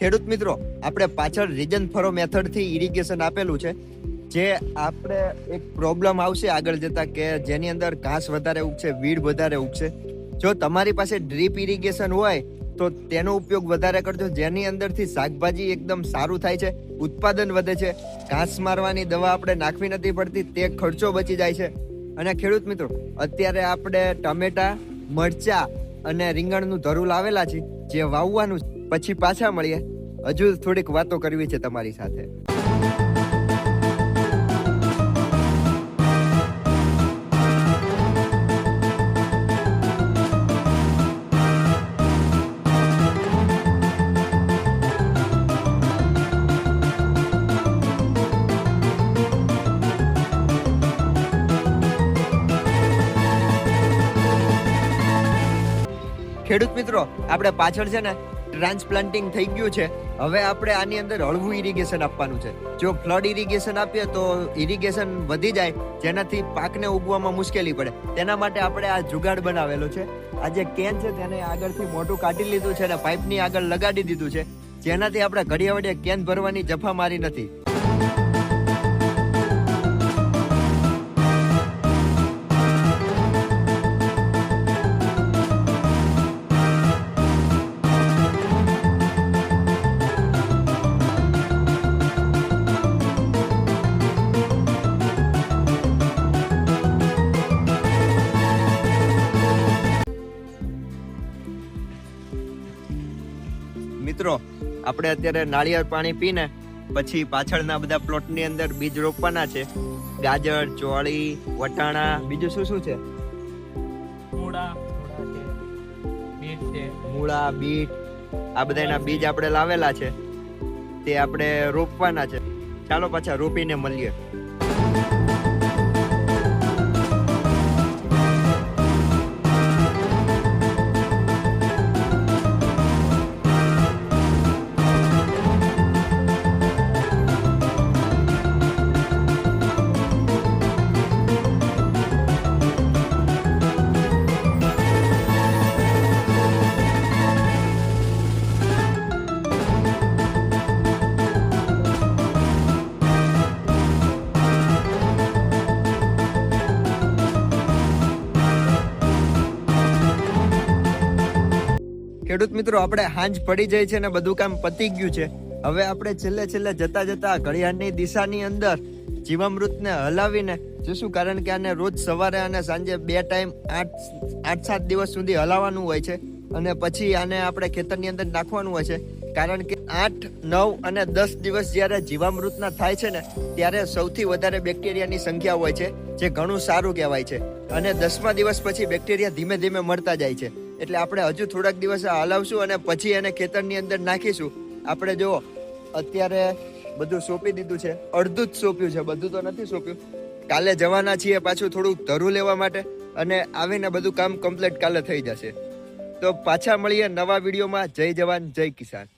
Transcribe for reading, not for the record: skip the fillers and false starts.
ખેડૂત મિત્રો, આપણે પાછળ રીજન ફરો મેથડથી ઇરિગેશન આપેલું છે, જે આપણે એક પ્રોબ્લેમ આવશે આગળ જતા કે જેની અંદર ઘાસ વધારે ઉગશે, વીડ વધારે ઉગશે. જો તમારી પાસે ડ્રીપ ઇરિગેશન હોય તો તેનો ઉપયોગ વધારે કરજો, જેની અંદરથી શાકભાજી એકદમ સારું થાય છે, ઉત્પાદન વધે છે, ઘાસ મારવાની દવા આપણે નાખવી નથી પડતી, તે ખર્ચો બચી જાય છે. અને ખેડૂત મિત્રો, અત્યારે આપણે ટમેટા, મરચા અને રીંગણનું ધરું લાવેલા છે, જે વાવવાનું પછી પાછા મળીએ. હજુ થોડીક વાતો કરવી છે તમારી સાથે. ખેડૂત મિત્રો, આપણે પાછળ છે ને ટ્રાન્સપ્લાન્ટિંગ થઈ ગયું છે. હવે આપણે આની અંદર હળવું ઇરિગેશન આપવાનું છે. જો ફ્લડ ઇરિગેશન આપીએ તો ઇરિગેશન વધી જાય, જેનાથી પાકને ઉગવામાં મુશ્કેલી પડે. તેના માટે આપણે આ જુગાડ બનાવેલો છે. આ જે કેન છે તેને આગળથી મોટું કાઢી લીધું છે અને પાઇપની આગળ લગાડી દીધું છે, જેનાથી આપણે ઘડિયા વડિયા કેન ભરવાની જફા મારી નથી. મિત્રો, આપણે અત્યારે નાળિયેર પાણી પીને પછી પાછળના બધા પ્લોટની અંદર બીજ રોપવાના છે. ગાજર, ચોળી, વટાણા, બીજું શું શું છે? મૂળા, બીટ, આ બધાના બીજ આપણે લાવેલા છે, તે આપણે રોપવાના છે. ચાલો પાછા રોપીને મળીએ. ખેડૂત મિત્રો, આપણે હાંજ પડી જાય છે ને બધું કામ પતી ગયું છે. હવે આપણે છેલ્લે જતા ઘડિયાળની દિશાની અંદર જીવામૃતને હલાવીને જોશું, કારણ કે આને રોજ સવારે અને સાંજે 2 ટાઈમ 8-7 દિવસ સુધી હલાવવાનું હોય છે. અને પછી આને આપણે ખેતરની અંદર નાખવાનું હોય છે, કારણ કે 8, 9 અને 10 દિવસ જ્યારે જીવામૃતના થાય છે ને, ત્યારે સૌથી વધારે બેક્ટેરિયાની સંખ્યા હોય છે, જે ઘણું સારું કહેવાય છે. અને 10મા દિવસ પછી બેક્ટેરિયા ધીમે ધીમે મળતા જાય છે. એટલે આપણે હજુ થોડાક દિવસ હલાવશું અને પછી એને ખેતરની અંદર નાખીશું. આપણે જો અત્યારે બધું સોંપી દીધું છે, અડધું જ સોંપ્યું છે, બધું તો નથી સોંપ્યું. કાલે જવાના છીએ પાછું થોડું ધરું લેવા માટે, અને આવીને બધું કામ કમ્પ્લીટ કાલે થઈ જશે. તો પાછા મળીએ નવા વિડીયોમાં. જય જવાન, જય કિસાન.